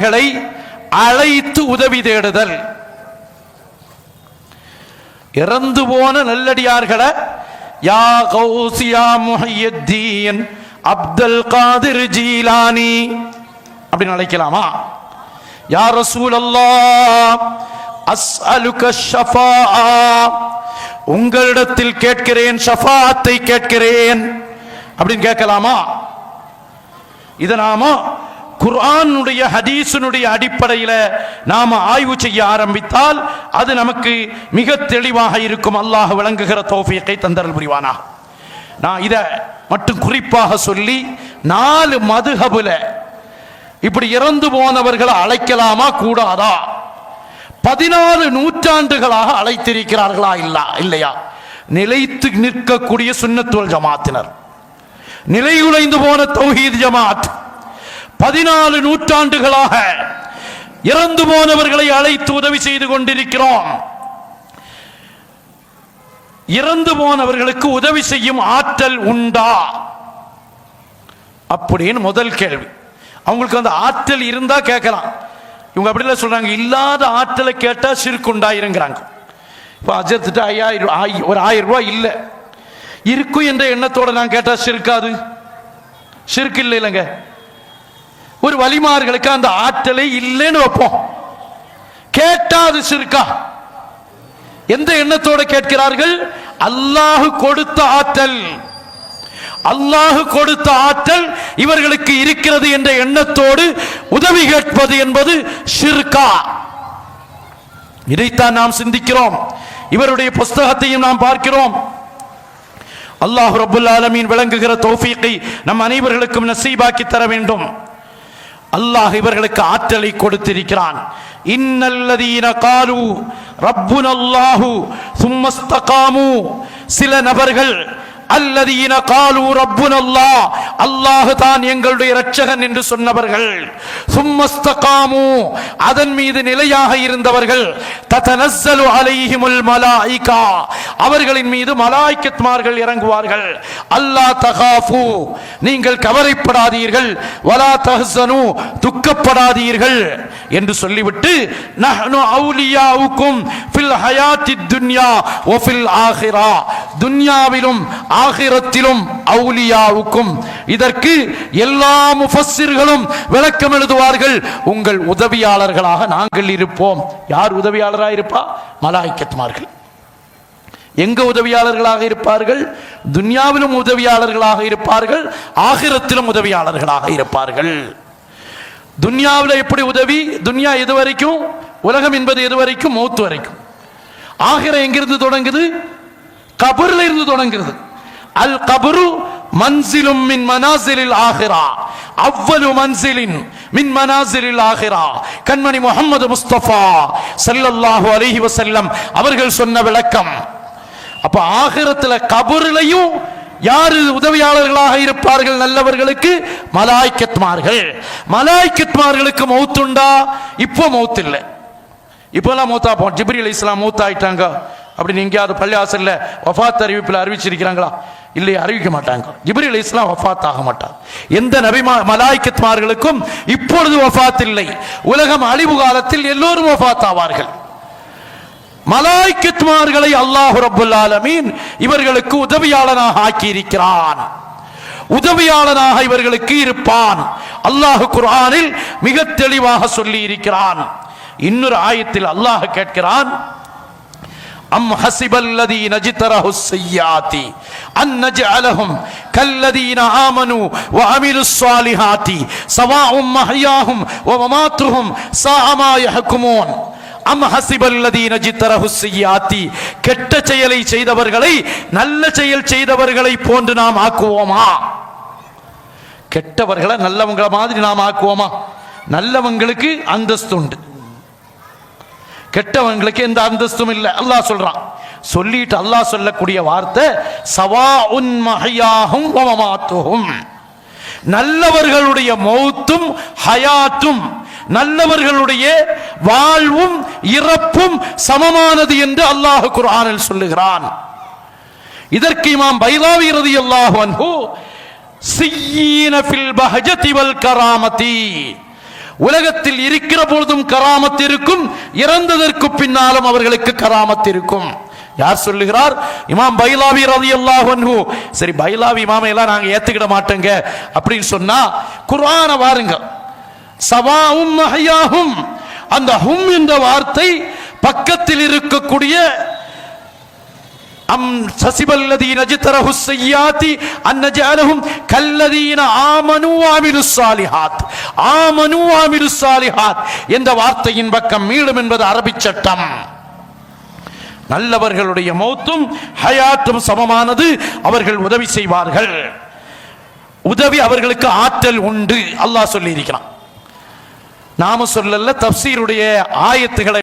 அழைத்து உதவி தேடுதல். இறந்து போன நல்லடியார்களை யா கௌஸ் யா முஹய்யித்தீன் அப்துல் காதிர் ஜீலானி அப்படின்னு அழைக்கலாமா? யா ரசூலல்லாஹ் அஸ்அலுக ஷஃபாஅ, உங்களிடத்தில் கேட்கிறேன், ஷஃபாஅத்தை கேட்கிறேன் அப்படின்னு கேட்கலாமா? இத நாம குர்ஆனுடைய ஹதீஸினுடைய அடிப்படையில் நாம ஆய்வு செய்ய ஆரம்பித்தால் அது நமக்கு மிக தெளிவாக இருக்கும். அல்லாஹ் விளங்குகிற தௌஃபீக்கை தந்தருள் புரிவானா. நான் இதை மட்டும் குறிப்பாக சொல்லி 4 மதுஹபுல இப்படி இறந்து போனவர்களை அழைக்கலாமா கூடாதா? 14 நூற்றாண்டுகளாக அழைத்திருக்கிறார்களா இல்லையா? நிலைத்து நிற்கக்கூடிய சுன்னத் வல் ஜமாத்தினர், நிலைகுலைந்து போன தௌஹீத் ஜமாத் 14 நூற்றாண்டுகளாக இறந்து போனவர்களை அழைத்து உதவி செய்து கொண்டிருக்கிறோம். இறந்து போனவர்களுக்கு உதவி செய்யும் ஆற்றல் உண்டா அப்படின்னு முதல் கேள்வி. அவங்களுக்கு அந்த ஆற்றல் இருந்தா கேட்கலாம். இவங்க அப்படி இல்லை சொல்றாங்க, இல்லாத ஆற்றலை கேட்டா ஷிர்க் உண்டாயிருங்கிறாங்க. இப்போ அஜர்த்திட்ட 5000 ஒரு 1000 ரூபாய் இல்லை இருக்கும் என்ற எண்ணத்தோட நான் கேட்டா ஷிர்காது? ஷிர்க் இல்லை இல்லைங்க. ஒரு வலிமார்களுக்கு அந்த ஆற்றலை இல்லைன்னு வைப்போம், கேட்டா அது ஷிர்கா? எந்த எண்ணத்தோட கேட்கிறார்கள்? அல்லாஹ் கொடுத்த ஆற்றல், அல்லாஹ் கொடுத்த ஆற்றல் இவர்களுக்கு இருக்கிறது என்ற எண்ணத்தோடு உதவி கேட்பது என்பது ஷிர்கா? இதைத்தான் நாம் சிந்திக்கிறோம். இவருடைய புஸ்தகத்தையும் நாம் பார்க்கிறோம். அல்லாஹ் ரப்புல் ஆலமீன் விளங்குகிற தௌஃபீக்கை நம் அனைவர்களுக்கும் நசீபாக்கி தர வேண்டும். அல்லாஹ் இவர்களுக்கு ஆற்றலை கொடுத்திருக்கிறான். இன்னல்லதீன காலு ரப்புனல்லாஹு சும்ம இஸ்தகாமு, சில நபர்கள் அல்லதீன காலு ரப்புனல்லாஹ், அல்லாஹ் தான் எங்களுடைய இரட்சகன் என்று சொன்னவர்கள், சும்ம இஸ்தகாமு, அதன் மீது நிலையாக இருந்தவர்கள், ததனஸ்ஸலு அலைஹிமுல் மலாயிகா, அவர்களின் மீது மலாயிகத்மார்கள் இறங்குவார்கள். அல்லா தகாஃபு, நீங்கள் கவலைப்படாதீர்கள், வலா தஹ்ஸனு, துக்கப்படாதீர்கள் என்று சொல்லிவிட்டு நஹ்னு அவுலியாவுக்கும் ஃபில் ஹயாத்தித் துன்யா வ ஃபில் ஆகிரா, துன்யாவிலும் ஆகிரத்திலும் அவுலியாவுக்கும், இதற்கு எல்லா முஃபஸ்ஸிர்களும் விளக்கம் எழுதுவார்கள், உங்கள் உதவியாளர்களாக நாங்கள் இருப்போம். யார் உதவியாளராக இருப்பா? மலாயிகத்மார்கள். எங்க உதவியாளர்களாக இருப்பார்கள்? துன்யாவிலும் உதவியாளர்களாக இருப்பார்கள், ஆகிரத்திலும் உதவியாளர்களாக இருப்பார்கள். துன்யாவில் எப்படி உதவி? துன்யா எது வரைக்கும்? உலகம் என்பது எது வரைக்கும்? மௌத் வரைக்கும். ஆகிரம் எங்கிருந்து தொடங்குது? கபர்ல இருந்து தொடங்குகிறது. அல் கபரு மன்சிலும் மின் மனாசிலில் ஆகிரா, அவ்வளவு மன்சிலின் மின் மனாசிலில் ஆகிரா. கண்மணி முஹம்மது முஸ்தபா ஸல்லல்லாஹு அலைஹி வஸல்லம் அவர்கள் சொன்ன விளக்கம். அப்ப ஆகிரத்துல கபர்லையும் யாரு உதவியாளர்களாக இருப்பார்கள் நல்லவர்களுக்கு? மலாயிகத்மார்கள். மலாயிகத்மார்களுக்கு மௌத்துண்டா? இப்போ மௌத் இல்லை. இப்போலாம் மௌத்தா போ, ஜிப்ரீல் அலைஹிஸ்ஸலாம் மௌத் ஆயிட்டாங்க அப்படின்னு எங்கேயாவது பள்ளிவாசல்ல வஃபாத் அறிவிப்பில் அறிவிச்சிருக்கிறாங்களா? இல்லை, அறிவிக்க மாட்டாங்க. ஜிப்ரீல் அலைஹிஸ்ஸலாம் வஃபாத் ஆக மாட்டார். எந்த நபி மலாயிகத்மார்களுக்கும் இப்பொழுது வஃபாத் இல்லை. உலகம் அழிவு காலத்தில் எல்லோரும் வஃபாத் ஆவார்கள். மலாயிகத்மார்களை அல்லாஹ் ரப்புல் ஆலமீன் இவர்களுக்கு உதவியாளனாக ஆக்கி இருக்கிறான். உதவியாளனாக இவர்களுக்கு இருப்பான். அல்லாஹ் குர்ஆனில் மிக தெளிவாக சொல்லி இருக்கிறான். இன்னொரு ஆயத்தில் அல்லாஹ் கேட்கிறான், அம் ஹஸிபல்லதீன ஜிதரஹுஸ் ஸய்யாத்தி அன் நஜஅலஹும் கல்லதீன ஆமனு வ அமிலுஸ் ஸாலிஹாத்தி ஸவாஉம் மஹ்யாஹும் வ மமாத்துஹும் ஸாஅ மா யஹ்குமூன். அம் ஹஸிபல்லதீன ஜிதரஹுஸ் ஸய்யாத்தி, கெட்ட செயலை செய்தவர்களை நல்ல செயல் செய்தவர்களை போன்று நாம் ஆக்குவோமா? கெட்டவர்களை நல்லவங்களை மாதிரி நாம் ஆக்குவோமா? நல்லவங்களுக்கு அந்தஸ்து உண்டு, கெட்டவங்களுக்கு எந்த அந்தஸ்தும் இல்லை. அல்லாஹ் சொல்றான். சொல்லிட்டு அல்லாஹ் சொல்லக்கூடிய வார்த்தை சவாஉன் மஹ்யாஹும் வ மமாத்துஹும், நல்லவர்களுடைய மௌத்தும் ஹயாத்தும், நல்லவர்களுடைய வாழ்வும் இறப்பும் சமமானது என்று அல்லாஹ் குர்ஆனில் சொல்லுகிறான். இதற்கு இமாம் பைதாவி ரலியல்லாஹு அன்ஹு சிய்யீன ஃபில் பஹஜதி வல் கராமதி, உலகத்தில் இருக்கிற பொழுதும் கராமத் இருக்கும், இறந்ததற்கு பின்னாலும் அவர்களுக்கு கராமத் இருக்கும். யார் சொல்லுகிறார்? இமாம் பைலாவி ரலியல்லாஹு அன்ஹு. சரி, பைலாவி இமாமை எல்லாம் நாங்க ஏத்துக்கிட மாட்டோங்க அப்படின்னு சொன்னா குர்ஆனை பாருங்க. சவாஉம் மஹ்யாஹும், அந்த ஹும் என்ற வார்த்தை பக்கத்தில் இருக்கக்கூடிய அம் சசிபல்லதீன ஜிதரஹு ஸய்யாத்தி அன் நஜஅலஹும் கல்லதீன ஆமனு வஅமிலுஸ் ஸாலிஹாத், ஆமனு வஅமிலுஸ் ஸாலிஹாத் என்ற வார்த்தையின் பக்கம் மீளும் என்பது அரபி சட்டம். நல்லவர்களுடைய மௌத்தும் ஹயாத்தும் சமமானது. அவர்கள் உதவி செய்வார்கள், உதவி அவர்களுக்கு ஆற்றல் உண்டு. அல்லாஹ் சொல்லி இருக்கிறான், நாம சொல்லல. தஃப்சீருடைய ஆயத்துகளை